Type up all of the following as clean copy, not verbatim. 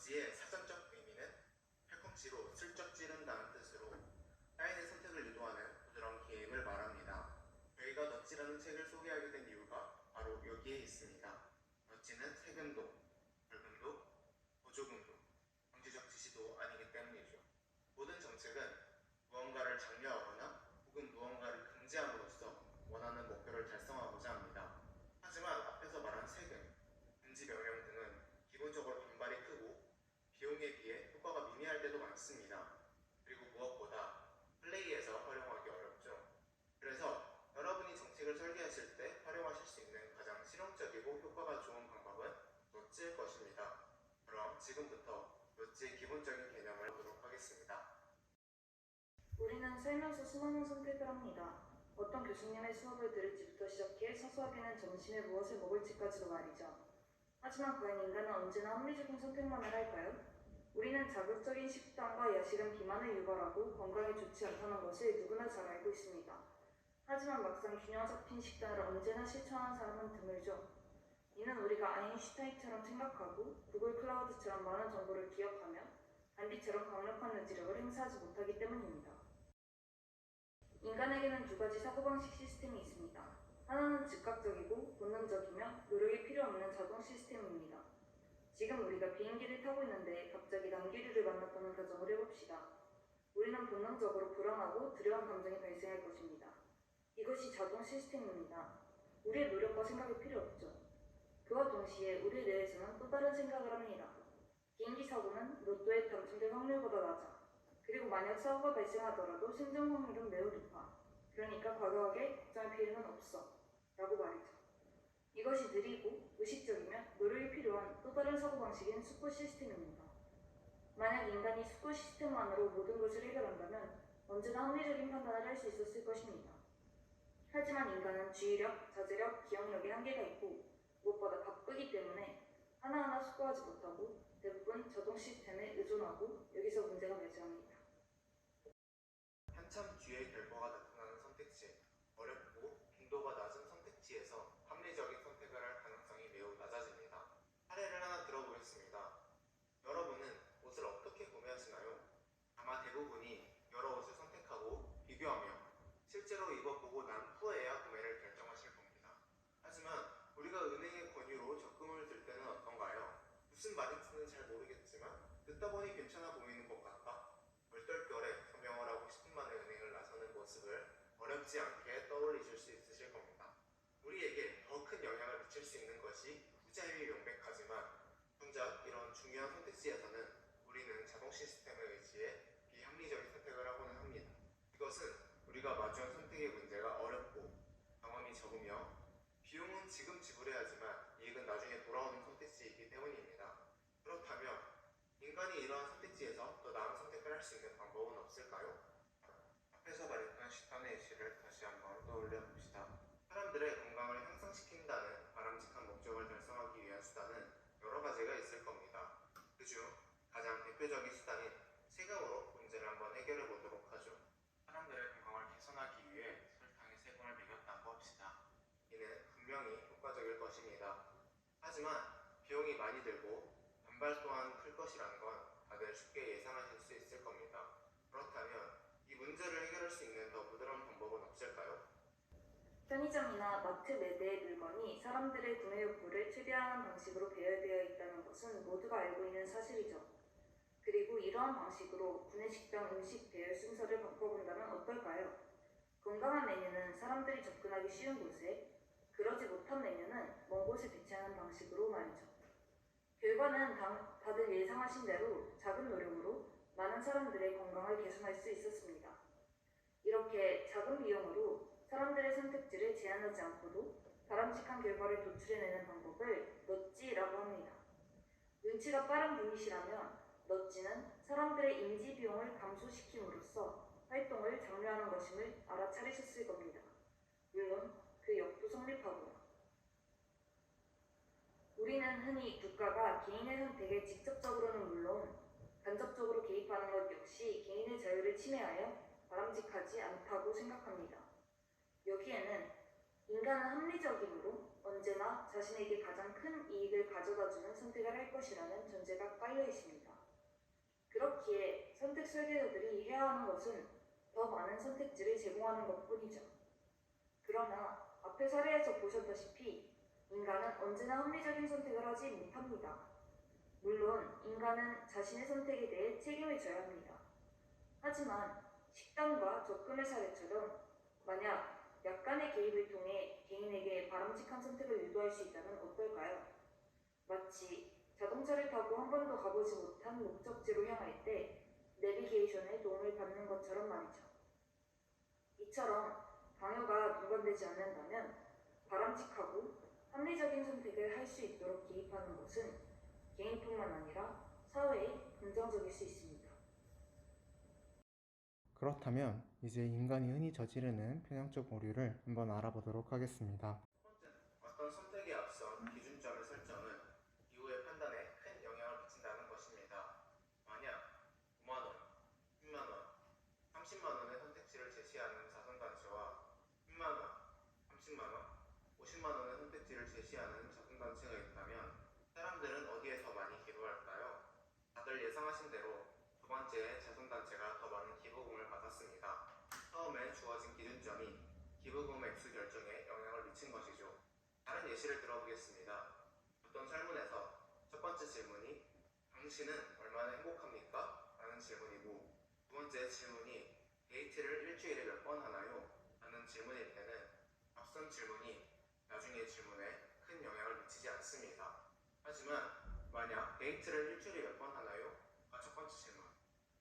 넛지의 사전적 의미는 팔꿈치로 슬쩍 찌른다는 뜻으로 타인의 선택을 유도하는 부드러운 개입을 말합니다. 저희가 넛지라는 책을 소개하게 된 이유가 바로 여기에 있습니다. 넛지는 세금도, 벌금도, 보조금도, 정치적 지시도 아니기 때문이죠. 모든 정책은 무언가를 장려하거나 혹은 무언가를 금지함으로써 원하는 목표를 달성하고자 합니다. 하지만 앞에서 말한 세금, 금지 명령 등은 기본적으로 반발이 크고 비용에 비해 효과가 미미할 때도 많습니다. 그리고 무엇보다 플레이에서 활용하기 어렵죠. 그래서 여러분이 정책을 설계하실 때 활용하실 수 있는 가장 실용적이고 효과가 좋은 방법은 넛지일 것입니다. 그럼 지금부터 넛지의 기본적인 개념을 보도록 하겠습니다. 우리는 살면서 수많은 선택을 합니다. 어떤 교수님의 수업을 들을지부터 시작해 사소하게는 점심에 무엇을 먹을지까지도 말이죠. 하지만 과연 인간은 언제나 합리적인 선택만을 할까요? 우리는 자극적인 식단과 야식은 비만을 유발하고 건강에 좋지 않다는 것을 누구나 잘 알고 있습니다. 하지만 막상 균형 잡힌 식단을 언제나 실천하는 사람은 드물죠. 이는 우리가 아인슈타인처럼 생각하고 구글 클라우드처럼 많은 정보를 기억하며 단비처럼 강력한 의지력을 행사하지 못하기 때문입니다. 인간에게는 두 가지 사고방식 시스템이 있습니다. 하나는 즉각적이고 본능적이며 노력이 필요 없는 자동 시스템입니다. 지금 우리가 비행기를 타고 있는데 갑자기 난기류를 만났다는 가정을 해봅시다. 우리는 본능적으로 불안하고 두려운 감정이 발생할 것입니다. 이것이 자동 시스템입니다. 우리의 노력과 생각이 필요 없죠. 그와 동시에 우리 뇌에서는 또 다른 생각을 합니다. 비행기 사고는 로또에 당첨될 확률보다 낮아. 그리고 만약 사고가 발생하더라도 생존 확률은 매우 높아. 그러니까 과도하게 걱정할 필요는 없어. 라고 말이죠. 이것이 느리고 의식적이며 노력이 필요한 또 다른 사고방식인 수포 시스템입니다. 만약 인간이 수포 시스템만으로 모든 것을 해결한다면 언제나 합리적인 판단을 할 수 있었을 것입니다. 하지만 인간은 주의력, 자제력, 기억력에 한계가 있고 무엇보다 바쁘기 때문에 하나하나 수고하지 못하고 대부분 자동 시스템에 의존하고 여기서 문제가 발생합니다. 한참 뒤에 결과가 나타나는 선택지, 어렵고 빈도가 낮은 선택지에서 합리적인 선택을 할 가능성이 매우 낮아집니다. 사례를 하나 들어보겠습니다. 여러분은 옷을 어떻게 구매하시나요? 아마 대부분이 여러 옷을 선택하고 비교하며 실제로 입어보고 난 후에야 구매를 결정하실 겁니다. 하지만 우리가 은행의 권유로 적금을 들 때는 어떤가요? 무슨 말인지는 잘 모르겠지만 듣다 보니 괜찮아 보이는 것 같다. 얼떨결에 서명을 하고 싶은 만에 은행을 나서는 모습을 어렵지 않게 떠올리실 수 있으실 겁니다. 우리에게 더 큰 영향을 미칠 수 있는 것이 후자임이 명백하지만 정작 이런 중요한 선택지에서는 우리는 자동 시스템에 의지해 비합리적인 선택을 하고는 합니다. 이것은 우리가 마주한 선택의 문제가 어렵고 경험이 적으며 비용은 지금 지불해야 하지만 이익은 나중에 돌아오는 선택지이기 때문입니다. 그렇다면 인간이 이러한 선택지에서 더 나은 선택을 할 수 있는 방법은 없을까요? 앞에서 말했던 식단의 예시를 다시 한번 떠올려 봅시다. 사람들의 건강을 향상시킨다는 바람직한 목적을 달성하기 위한 수단은 여러 가지가 있을 겁니다. 그중 가장 대표적인 수단인 세금으로 문제를 한번 해결해 보도록 하죠. 사람들의 건강을 개선하기 위해 설탕에 세금을 매겼다고 합시다. 이는 분명히 효과적일 것입니다. 하지만 비용이 많이 들고 반발 또한 클 것이라는 건 다들 쉽게 예상하실 수 있을 겁니다. 그렇다면 이 문제를 해결할 수 있는 더 부드러운 방법은 없을까요? 편의점이나 마트 매대의 물건이 사람들의 구매 욕구를 최대화하는 방식으로 배열되어 있다는 것은 모두가 알고 있는 사실이죠. 그리고 이러한 방식으로 구내식당 음식 배열 순서를 바꿔본다면 어떨까요? 건강한 메뉴는 사람들이 접근하기 쉬운 곳에, 그러지 못한 메뉴는 먼 곳에 배치하는 방식으로 말이죠. 결과는 다들 예상하신 대로 작은 노력으로 많은 사람들의 건강을 개선할 수 있었습니다. 이렇게 작은 비용으로 사람들의 선택지를 제한하지 않고도 바람직한 결과를 도출해내는 방법을 넛지라고 합니다. 눈치가 빠른 분이시라면 넛지는 사람들의 인지 비용을 감소시킴으로써 활동을 장려하는 것임을 알아차리셨을 겁니다. 물론 그 역도 성립하고요. 우리는 흔히 국가가 개인의 선택에 직접적으로는 물론 간접적으로 개입하는 것 역시 개인의 자유를 침해하여 바람직하지 않다고 생각합니다. 여기에는 인간은 합리적이므로 언제나 자신에게 가장 큰 이익을 가져다주는 선택을 할 것이라는 전제가 깔려 있습니다. 그렇기에 선택 설계자들이 해야 하는 것은 더 많은 선택지를 제공하는 것뿐이죠. 그러나 앞의 사례에서 보셨다시피 인간은 언제나 합리적인 선택을 하지 못합니다. 물론 인간은 자신의 선택에 대해 책임을 져야 합니다. 하지만 식단과 적금의 사례처럼 만약 약간의 개입을 통해 개인에게 바람직한 선택을 유도할 수 있다면 어떨까요? 마치 자동차를 타고 한 번도 가보지 못한 목적지로 향할 때 내비게이션의 도움을 받는 것처럼 말이죠. 이처럼 강요가 동반되지 않는다면 바람직하고 합리적인 선택을 할 수 있도록 개입하는 것은 개인뿐만 아니라 사회에 긍정적일 수 있습니다. 그렇다면 이제 인간이 흔히 저지르는 편향적 오류를 한번 알아보도록 하겠습니다. 첫 번째는 어떤 선택에 앞선 기준점의 설정은 이후의 판단에 큰 영향을 미친다는 것입니다. 만약 5만 원, 10만 원, 30만 원의 선택지를 제시하는 자선단체와 10만 원, 30만 원, 50만 원의 선택지를 제시하는 자선단체가 있다면 사람들은 어디에 더 많이 기부할까요? 다들 예상하신 대로 두 번째 자선단체가 더 많은 기부금을 받았습니다. 처음에 주어진 기준점이 기부금 액수 결정에 영향을 미친 것이죠. 다른 예시를 들어보겠습니다. 어떤 설문에서 첫 번째 질문이 당신은 얼마나 행복합니까? 라는 질문이고 두 번째 질문이 데이트를 일주일에 몇 번 하나요? 라는 질문일 때는 앞선 질문이 나중의 질문에 큰 영향을 미치지 않습니다. 하지만 만약 데이트를 일주일에 몇 번 하나요? 가 첫 번째 질문,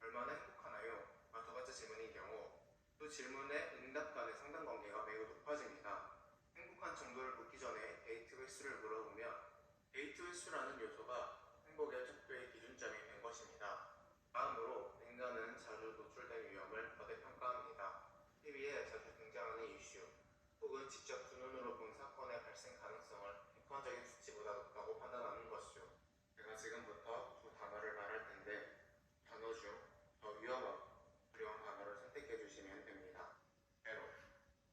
얼마나 행복하나요? 가 두 번째 질문인 경우 두 질문의 응답 간의 상관관계가 매우 높아집니다. 행복한 정도를 묻기 전에 데이트 횟수를 물어보면 데이트 횟수라는 요소가 행복의 척도의 기준점이 된 것입니다. 다음으로 인간은 자주 노출된 위험을 과대평가합니다. TV에 자주 등장하는 이슈 혹은 직접 두 눈으로 본 사건의 발생 가능성을 객관적인 수치보다 높다고 판단하는 것이죠. 제가 지금부터 두 단어를 말할 텐데 단어 중 더 위험하고 두려운 단어를 선택해 주시면 됩니다. 테러,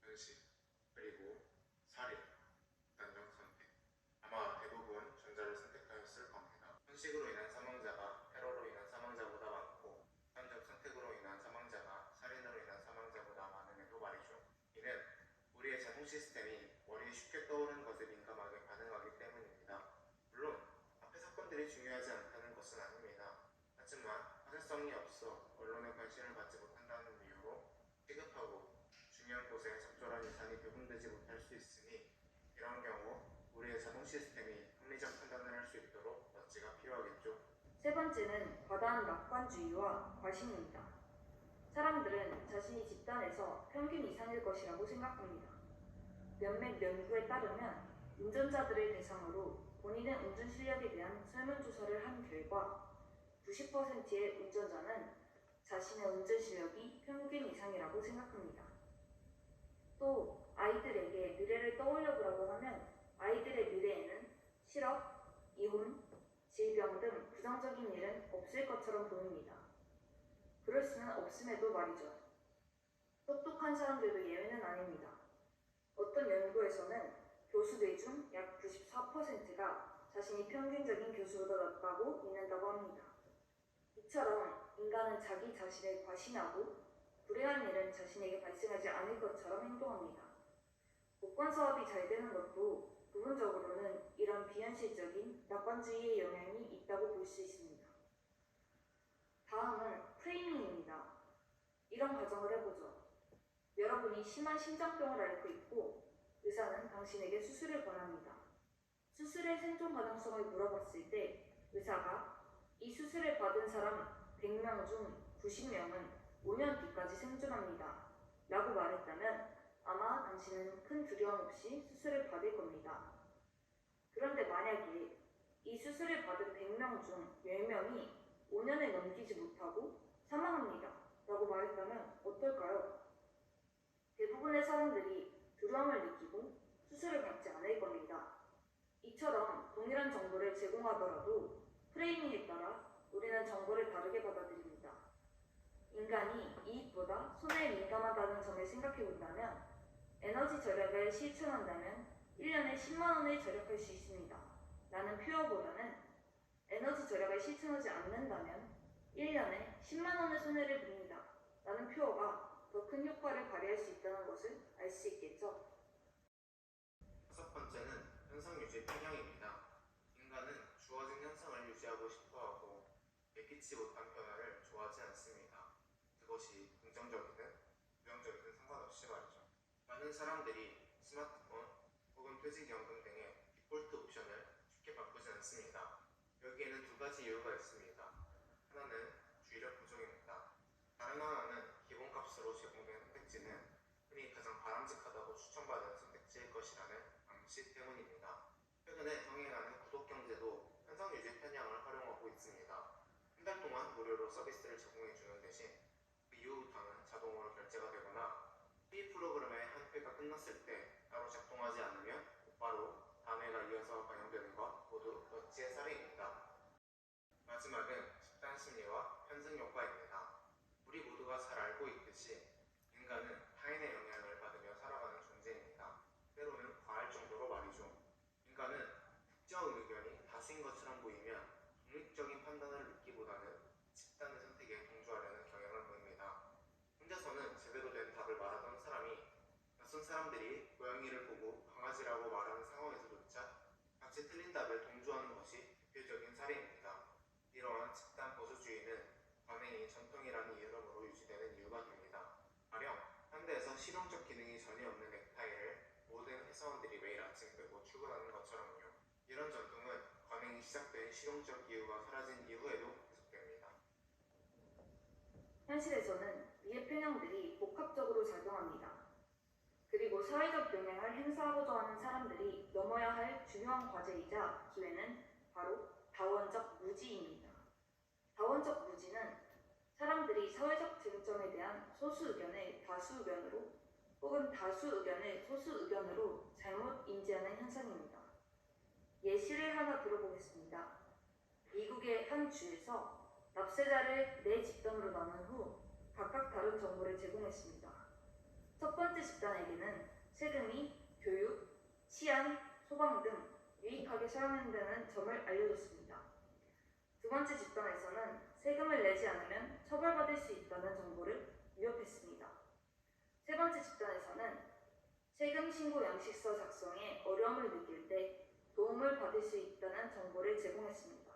현실, 그리고 살인, 극단적 선택. 아마 대부분 전자를 선택하였을 겁니다. 현식으로 인한 사망자가 테러로 인한 사망자보다 많고 극단적 선택으로 인한 사망자가 살인으로 인한 사망자보다 많음에도 말이죠. 이는 우리의 자동 시스템이 머리에 쉽게 떠오르는 것에 민감하게 반응하기 때문입니다. 물론 앞의 사건들이 중요하지 않다는 것은 아닙니다. 하지만 화제성이 없어 언론의 관심을 받지 못한다는 이유로 시급하고 중요한 곳에 적절한 예산이 배분되지 못할 수 있으니 이런 경우 우리의 자동 시스템이 합리적 판단을 할 수 있도록 너치가 필요하겠죠. 세 번째는 과다한 낙관주의와 과신입니다. 사람들은 자신이 집단에서 평균 이상일 것이라고 생각합니다. 몇몇 연구에 따르면 운전자들을 대상으로 본인의 운전 실력에 대한 설문조사를 한 결과 90%의 운전자는 자신의 운전 실력이 평균 이상이라고 생각합니다. 또 아이들에게 미래를 떠올려보라고 하면 아이들의 미래에는 실업, 이혼, 질병 등 부정적인 일은 없을 것처럼 보입니다. 그럴 수는 없음에도 말이죠. 똑똑한 사람들도 예외는 아닙니다. 어떤 연구에서는 교수들 중 약 94%가 자신이 평균적인 교수보다 낫다고 믿는다고 합니다. 이처럼 인간은 자기 자신을 과신하고 불행한 일은 자신에게 발생하지 않을 것처럼 행동합니다. 복권 사업이 잘 되는 것도 부분적으로는 이런 비현실적인 낙관주의의 영향이 있다고 볼 수 있습니다. 다음은 프레이밍입니다. 이런 가정을 해보죠. 여러분이 심한 심장병을 앓고 있고 의사는 당신에게 수술을 권합니다. 수술의 생존 가능성을 물어봤을 때 의사가 이 수술을 받은 사람 100명 중 90명은 5년 뒤까지 생존합니다. 라고 말했다면 아마 당신은 큰 두려움 없이 수술을 받을 겁니다. 그런데 만약에 이 수술을 받은 100명 중 10명이 5년을 넘기지 못하고 사망합니다. 라고 말했다면 어떨까요? 대부분의 사람들이 두려움을 느끼고 수술을 받지 않을 겁니다. 이처럼 동일한 정보를 제공하더라도 프레이밍에 따라 우리는 정보를 다르게 받아들입니다. 인간이 이익보다 손해에 민감하다는 점을 생각해 본다면 에너지 절약을 실천한다면 1년에 10만 원을 절약할 수 있습니다. 라는 표어보다는 에너지 절약을 실천하지 않는다면 1년에 10만 원의 손해를 봅니다. 라는 표어가 더 큰 효과를 발휘할 수 있다는 것을 알 수 있겠죠. 다섯 번째는 현상 유지 편향입니다. 인간은 주어진 현상을 유지하고 싶어하고 예기치 못한 변화를 좋아하지 않습니다. 그것이 긍정적이든 부정적이든 상관없이 말이죠. 많은 사람들이 스마트폰 혹은 퇴직연금 등의 디폴트 옵션을 쉽게 바꾸지 않습니다. 여기에는 두 가지 이유가 있습니다. 하나는 주의력 부족입니다. 다른 하나는 기본값으로 제공된 선택지는 흔히 가장 바람직하다고 추천받은 선택지일 것이라는 암시 때문입니다. 최근에 병행하는 구독경제도 현상유지 편향을 활용하고 있습니다. 한 달 동안 무료로 서비스를 제공해주는 대신 그 이후부터는 자동으로 결제가 되거나 이 프로그램의 한 회가 끝났을 때 따로 작동하지 않으면 곧바로 다음 회가 이어서 반영되는 것 모두 너치의 사례입니다. 마지막은 집단 심리와 편승 효과입니다. 우리 모두가 잘 알고 있듯이 인간은 타인의 영향을 받으며 살아가는 존재입니다. 때로는 과할 정도로 말이죠. 인간은 특정 의견이 다수인 것처럼 보이면 독립적인 판단을 믿기보다는 집단의 선택에 동조하려는 경향을 보입니다. 혼자서는 제대로 된 답을 말하던 사람이 낯선 사람들이 고양이를 보고 강아지라고 말하는 상황에서조차 같이 틀린 답에 동조하는 것이 대표적인 사례입니다. 이러한 집단 보수주의는 관행이 전통이라는 이름으로 유지되는 이유가 됩니다. 가령 현대에서 실용적 기능이 전혀 없는 넥타이를 모든 회사원들이 매일 아침 빼고 출근하는 것처럼요. 이런 전통은 관행이 시작된 실용적 이유가 사라진 이후에도 계속됩니다. 현실에서는 이해 편향들이 복합적으로 작용합니다. 그리고 사회적 영향을 행사하고자 하는 사람들이 넘어야 할 중요한 과제이자 기회는 바로 다원적 무지입니다. 다원적 무지는 사람들이 사회적 쟁점에 대한 소수 의견을 다수 의견으로 혹은 다수 의견을 소수 의견으로 잘못 인지하는 현상입니다. 예시를 하나 들어보겠습니다. 미국의 한 주에서 납세자를 4집단으로 나눈 후 각각 다른 정보를 제공했습니다. 첫 번째 집단에게는 세금이 교육, 치안, 소방 등 유익하게 사용된다는 점을 알려줬습니다. 두 번째 집단에서는 세금을 내지 않으면 처벌받을 수 있다는 정보를 위협했습니다. 세 번째 집단에서는 세금 신고 양식서 작성에 어려움을 느낄 때 도움을 받을 수 있다는 정보를 제공했습니다.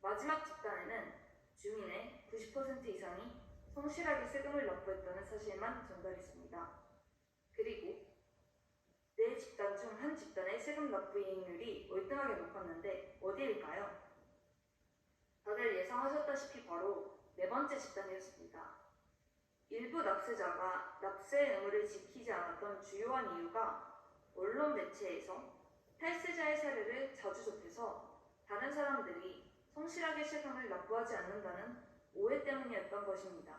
마지막 집단에는 주민의 90% 이상이 성실하게 세금을 납부했다는 사실만 전달했습니다. 그리고 4집단 중 한 집단의 세금 납부 이행률이 월등하게 높았는데 어디일까요? 다들 예상하셨다시피 바로 4번째 집단이었습니다. 일부 납세자가 납세 의무를 지키지 않았던 주요한 이유가 언론 매체에서 탈세자의 사례를 자주 접해서 다른 사람들이 성실하게 세금을 납부하지 않는다는 오해 때문이었던 것입니다.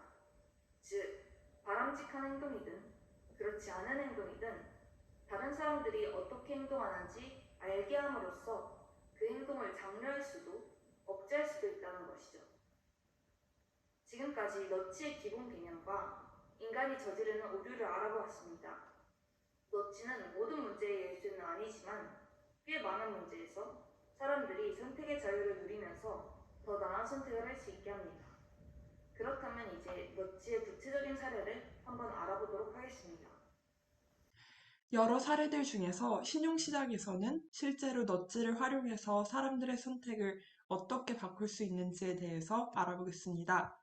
즉, 바람직한 행동이든 그렇지 않은 행동이든 다른 사람들이 어떻게 행동하는지 알게 함으로써 그 행동을 장려할 수도 억제할 수도 있다는 것이죠. 지금까지 너치의 기본 개념과 인간이 저지르는 오류를 알아보았습니다. 너치는 모든 문제의 열쇠는 아니지만 꽤 많은 문제에서 사람들이 선택의 자유를 누리면서 더 나은 선택을 할 수 있게 합니다. 그렇다면 이제 너치의 구체적인 사례를 한번 알아보도록 하겠습니다. 여러 사례들 중에서 신용시장에서는 실제로 너치를 활용해서 사람들의 선택을 어떻게 바꿀 수 있는지에 대해서 알아보겠습니다.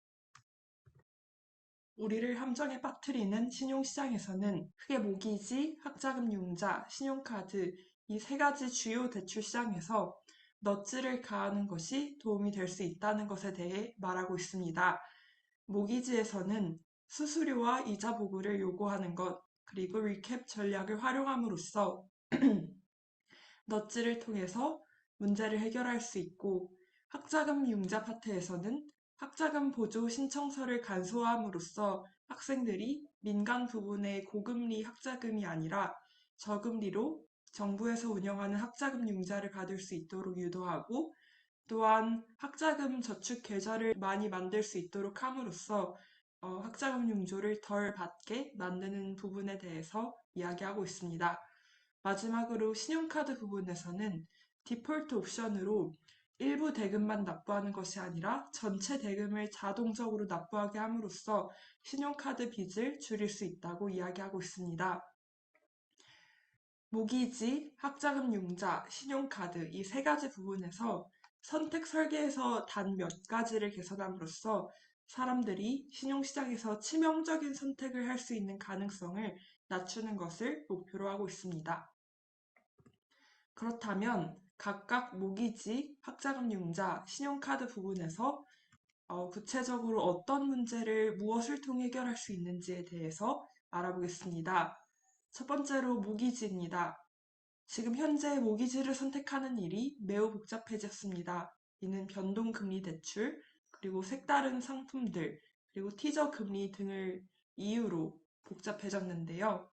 우리를 함정에 빠뜨리는 신용시장에서는 크게 모기지, 학자금융자, 신용카드 이 3가지 주요 대출 시장에서 너치를 가하는 것이 도움이 될 수 있다는 것에 대해 말하고 있습니다. 모기지에서는 수수료와 이자 보고를 요구하는 것, 그리고 리캡 전략을 활용함으로써 너치를 통해서 문제를 해결할 수 있고, 학자금 융자 파트에서는 학자금 보조 신청서를 간소화함으로써 학생들이 민간 부분의 고금리 학자금이 아니라 저금리로 정부에서 운영하는 학자금 융자를 받을 수 있도록 유도하고, 또한 학자금 저축 계좌를 많이 만들 수 있도록 함으로써 학자금 융조를 덜 받게 만드는 부분에 대해서 이야기하고 있습니다. 마지막으로 신용카드 부분에서는 디폴트 옵션으로 일부 대금만 납부하는 것이 아니라 전체 대금을 자동적으로 납부하게 함으로써 신용카드 빚을 줄일 수 있다고 이야기하고 있습니다. 모기지, 학자금 융자, 신용카드 이 세 가지 부분에서 선택 설계에서 단 몇 가지를 개선함으로써 사람들이 신용시장에서 치명적인 선택을 할 수 있는 가능성을 낮추는 것을 목표로 하고 있습니다. 그렇다면 각각 모기지, 학자금 융자, 신용카드 부분에서 구체적으로 어떤 문제를 무엇을 통해 해결할 수 있는지에 대해서 알아보겠습니다. 첫 번째로 모기지입니다. 지금 현재 모기지를 선택하는 일이 매우 복잡해졌습니다. 이는 변동금리 대출, 그리고 색다른 상품들, 그리고 티저 금리 등을 이유로 복잡해졌는데요.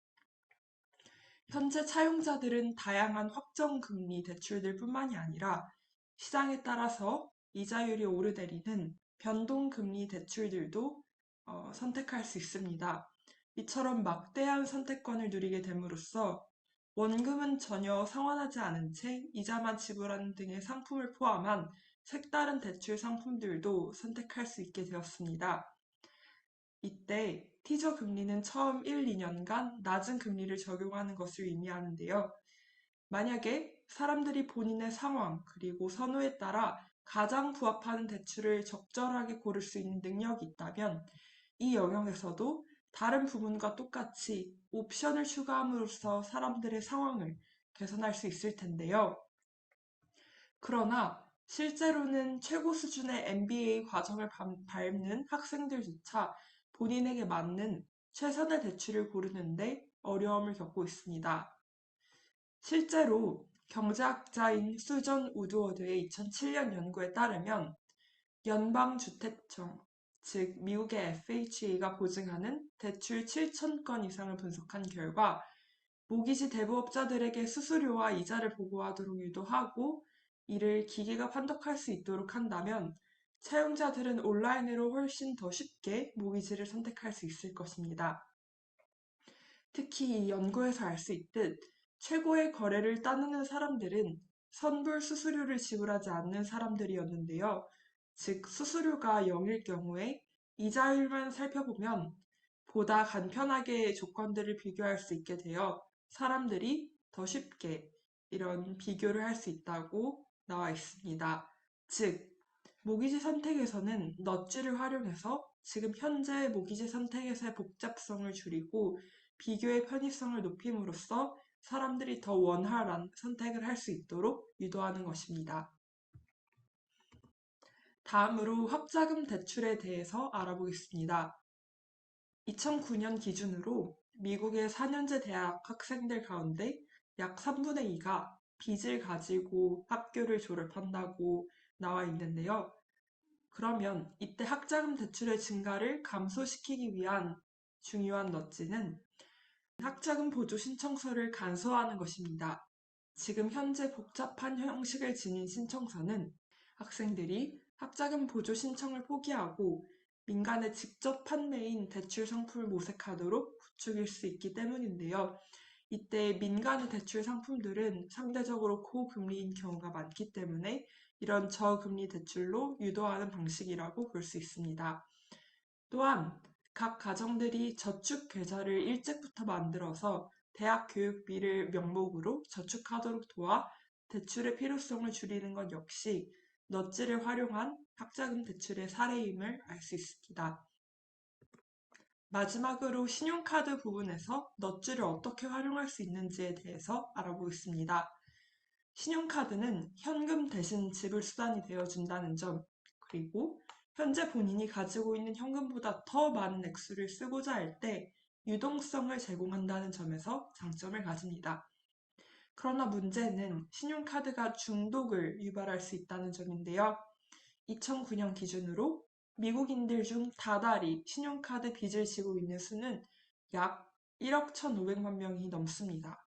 현재 차용자들은 다양한 확정금리 대출들 뿐만이 아니라 시장에 따라서 이자율이 오르내리는 변동금리 대출들도 선택할 수 있습니다. 이처럼 막대한 선택권을 누리게 됨으로써 원금은 전혀 상환하지 않은 채 이자만 지불하는 등의 상품을 포함한 색다른 대출 상품들도 선택할 수 있게 되었습니다. 이때 티저 금리는 처음 1, 2년간 낮은 금리를 적용하는 것을 의미하는데요. 만약에 사람들이 본인의 상황 그리고 선호에 따라 가장 부합하는 대출을 적절하게 고를 수 있는 능력이 있다면 이 영역에서도 다른 부분과 똑같이 옵션을 추가함으로써 사람들의 상황을 개선할 수 있을 텐데요. 그러나 실제로는 최고 수준의 MBA 과정을 밟는 학생들조차 본인에게 맞는 최선의 대출을 고르는데 어려움을 겪고 있습니다. 실제로 경제학자인 수전 우드워드의 2007년 연구에 따르면 연방주택청, 즉 미국의 FHA가 보증하는 대출 7,000건 이상을 분석한 결과 모기지 대부업자들에게 수수료와 이자를 보고하도록 유도하고 이를 기계가 판독할 수 있도록 한다면 차용자들은 온라인으로 훨씬 더 쉽게 모기지를 선택할 수 있을 것입니다. 특히 이 연구에서 알 수 있듯 최고의 거래를 따르는 사람들은 선불 수수료를 지불하지 않는 사람들이었는데요. 즉 수수료가 0일 경우에 이자율만 살펴보면 보다 간편하게 조건들을 비교할 수 있게 되어 사람들이 더 쉽게 이런 비교를 할 수 있다고 나와 있습니다. 즉 모기지 선택에서는 넛지를 활용해서 지금 현재 모기지 선택에서의 복잡성을 줄이고 비교의 편의성을 높임으로써 사람들이 더 원활한 선택을 할 수 있도록 유도하는 것입니다. 다음으로 학자금 대출에 대해서 알아보겠습니다. 2009년 기준으로 미국의 4년제 대학 학생들 가운데 약 3분의 2가 빚을 가지고 학교를 졸업한다고 나와 있는데요. 그러면 이때 학자금 대출의 증가를 감소시키기 위한 중요한 넛지는 학자금 보조 신청서를 간소화하는 것입니다. 지금 현재 복잡한 형식을 지닌 신청서는 학생들이 학자금 보조 신청을 포기하고 민간에 직접 판매인 대출 상품을 모색하도록 부추길 수 있기 때문인데요. 이때 민간의 대출 상품들은 상대적으로 고금리인 경우가 많기 때문에 이런 저금리 대출로 유도하는 방식이라고 볼 수 있습니다. 또한 각 가정들이 저축 계좌를 일찍부터 만들어서 대학 교육비를 명목으로 저축하도록 도와 대출의 필요성을 줄이는 것 역시 넛지를 활용한 학자금 대출의 사례임을 알 수 있습니다. 마지막으로 신용카드 부분에서 넛지를 어떻게 활용할 수 있는지에 대해서 알아보겠습니다. 신용카드는 현금 대신 지불 수단이 되어준다는 점, 그리고 현재 본인이 가지고 있는 현금보다 더 많은 액수를 쓰고자 할 때 유동성을 제공한다는 점에서 장점을 가집니다. 그러나 문제는 신용카드가 중독을 유발할 수 있다는 점인데요. 2009년 기준으로 미국인들 중 다달이 신용카드 빚을 지고 있는 수는 약 1억 1,500만 명이 넘습니다.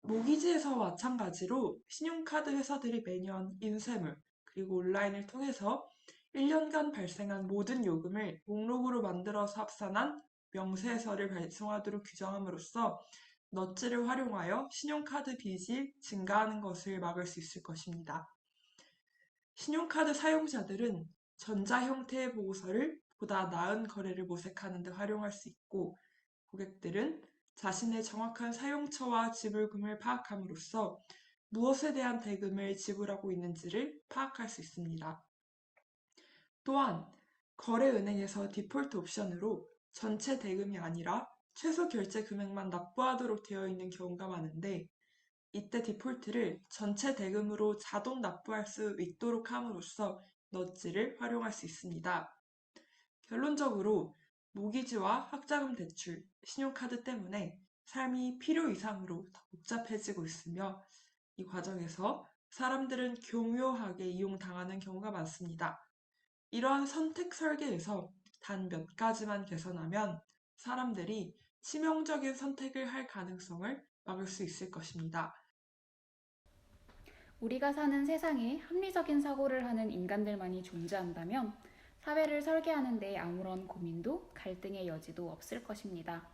모기지에서 마찬가지로 신용카드 회사들이 매년 인쇄물 그리고 온라인을 통해서 1년간 발생한 모든 요금을 목록으로 만들어서 합산한 명세서를 발송하도록 규정함으로써 넛지를 활용하여 신용카드 빚이 증가하는 것을 막을 수 있을 것입니다. 신용카드 사용자들은 전자 형태의 보고서를 보다 나은 거래를 모색하는 데 활용할 수 있고, 고객들은 자신의 정확한 사용처와 지불금을 파악함으로써 무엇에 대한 대금을 지불하고 있는지를 파악할 수 있습니다. 또한 거래은행에서 디폴트 옵션으로 전체 대금이 아니라 최소 결제 금액만 납부하도록 되어 있는 경우가 많은데, 이때 디폴트를 전체 대금으로 자동 납부할 수 있도록 함으로써 넛지를 활용할 수 있습니다. 결론적으로 모기지와 학자금 대출, 신용카드 때문에 삶이 필요 이상으로 더 복잡해지고 있으며, 이 과정에서 사람들은 교묘하게 이용당하는 경우가 많습니다. 이러한 선택 설계에서 단 몇 가지만 개선하면 사람들이 치명적인 선택을 할 가능성을 막을 수 있을 것입니다. 우리가 사는 세상에 합리적인 사고를 하는 인간들만이 존재한다면 사회를 설계하는 데 아무런 고민도 갈등의 여지도 없을 것입니다.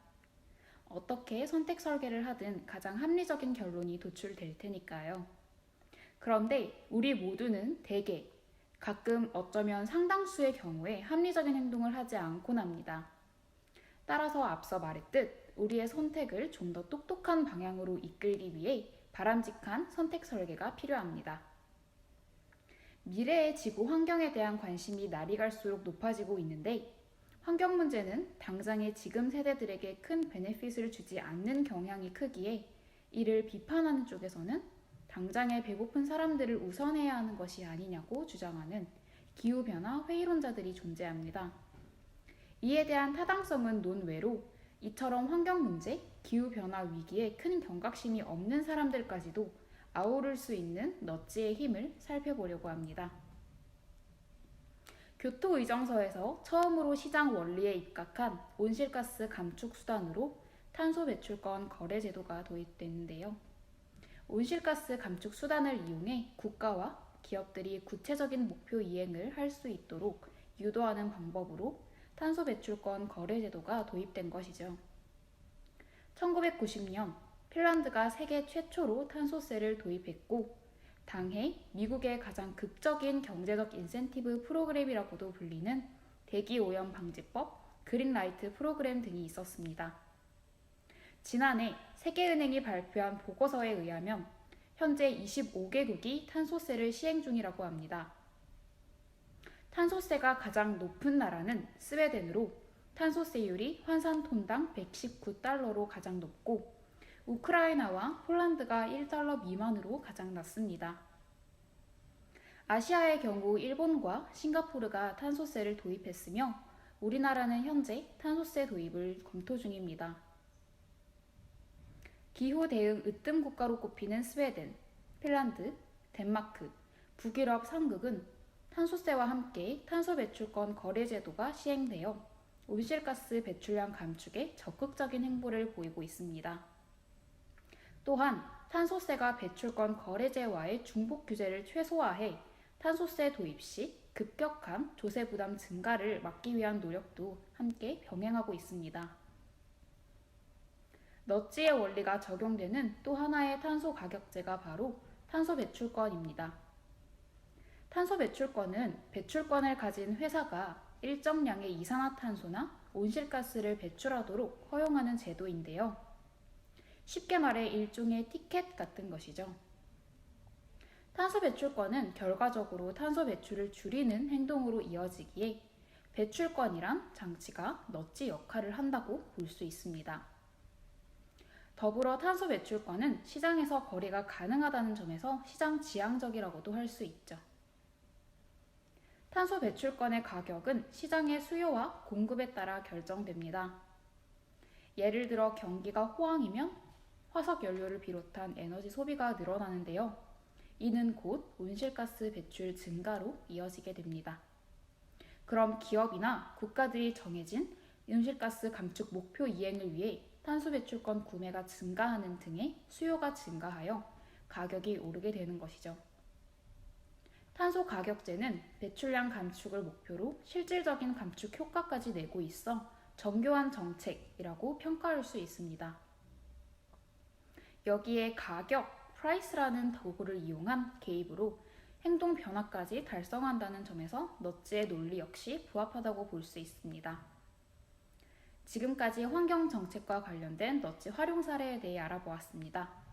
어떻게 선택 설계를 하든 가장 합리적인 결론이 도출될 테니까요. 그런데 우리 모두는 대개, 가끔 어쩌면 상당수의 경우에 합리적인 행동을 하지 않곤 합니다. 따라서 앞서 말했듯 우리의 선택을 좀 더 똑똑한 방향으로 이끌기 위해 바람직한 선택 설계가 필요합니다. 미래의 지구 환경에 대한 관심이 날이 갈수록 높아지고 있는데, 환경 문제는 당장의 지금 세대들에게 큰 베네핏을 주지 않는 경향이 크기에 이를 비판하는 쪽에서는 당장의 배고픈 사람들을 우선해야 하는 것이 아니냐고 주장하는 기후변화 회의론자들이 존재합니다. 이에 대한 타당성은 논외로 이처럼 환경 문제, 기후변화 위기에 큰 경각심이 없는 사람들까지도 아우를 수 있는 넛지의 힘을 살펴보려고 합니다. 교토의정서에서 처음으로 시장 원리에 입각한 온실가스 감축 수단으로 탄소 배출권 거래 제도가 도입됐는데요. 온실가스 감축 수단을 이용해 국가와 기업들이 구체적인 목표 이행을 할 수 있도록 유도하는 방법으로 탄소 배출권 거래 제도가 도입된 것이죠. 1990년 핀란드가 세계 최초로 탄소세를 도입했고, 당해 미국의 가장 극적인 경제적 인센티브 프로그램이라고도 불리는 대기오염 방지법, 그린라이트 프로그램 등이 있었습니다. 지난해 세계은행이 발표한 보고서에 의하면 현재 25개국이 탄소세를 시행 중이라고 합니다. 탄소세가 가장 높은 나라는 스웨덴으로 탄소세율이 환산톤당 119달러로 가장 높고, 우크라이나와 폴란드가 1달러 미만으로 가장 낮습니다. 아시아의 경우 일본과 싱가포르가 탄소세를 도입했으며, 우리나라는 현재 탄소세 도입을 검토 중입니다. 기후 대응 으뜸 국가로 꼽히는 스웨덴, 핀란드, 덴마크, 북유럽 3국은 탄소세와 함께 탄소 배출권 거래 제도가 시행되어 온실가스 배출량 감축에 적극적인 행보를 보이고 있습니다. 또한 탄소세가 배출권 거래제와의 중복 규제를 최소화해 탄소세 도입 시 급격한 조세 부담 증가를 막기 위한 노력도 함께 병행하고 있습니다. 넛지의 원리가 적용되는 또 하나의 탄소 가격제가 바로 탄소 배출권입니다. 탄소 배출권은 배출권을 가진 회사가 일정량의 이산화탄소나 온실가스를 배출하도록 허용하는 제도인데요. 쉽게 말해 일종의 티켓 같은 것이죠. 탄소 배출권은 결과적으로 탄소 배출을 줄이는 행동으로 이어지기에 배출권이란 장치가 넛지 역할을 한다고 볼 수 있습니다. 더불어 탄소 배출권은 시장에서 거래가 가능하다는 점에서 시장 지향적이라고도 할 수 있죠. 탄소 배출권의 가격은 시장의 수요와 공급에 따라 결정됩니다. 예를 들어 경기가 호황이면 화석 연료를 비롯한 에너지 소비가 늘어나는데요. 이는 곧 온실가스 배출 증가로 이어지게 됩니다. 그럼 기업이나 국가들이 정해진 온실가스 감축 목표 이행을 위해 탄소 배출권 구매가 증가하는 등의 수요가 증가하여 가격이 오르게 되는 것이죠. 탄소 가격제는 배출량 감축을 목표로 실질적인 감축 효과까지 내고 있어 정교한 정책이라고 평가할 수 있습니다. 여기에 가격, price라는 도구를 이용한 개입으로 행동 변화까지 달성한다는 점에서 넛지의 논리 역시 부합하다고 볼 수 있습니다. 지금까지 환경 정책과 관련된 넛지 활용 사례에 대해 알아보았습니다.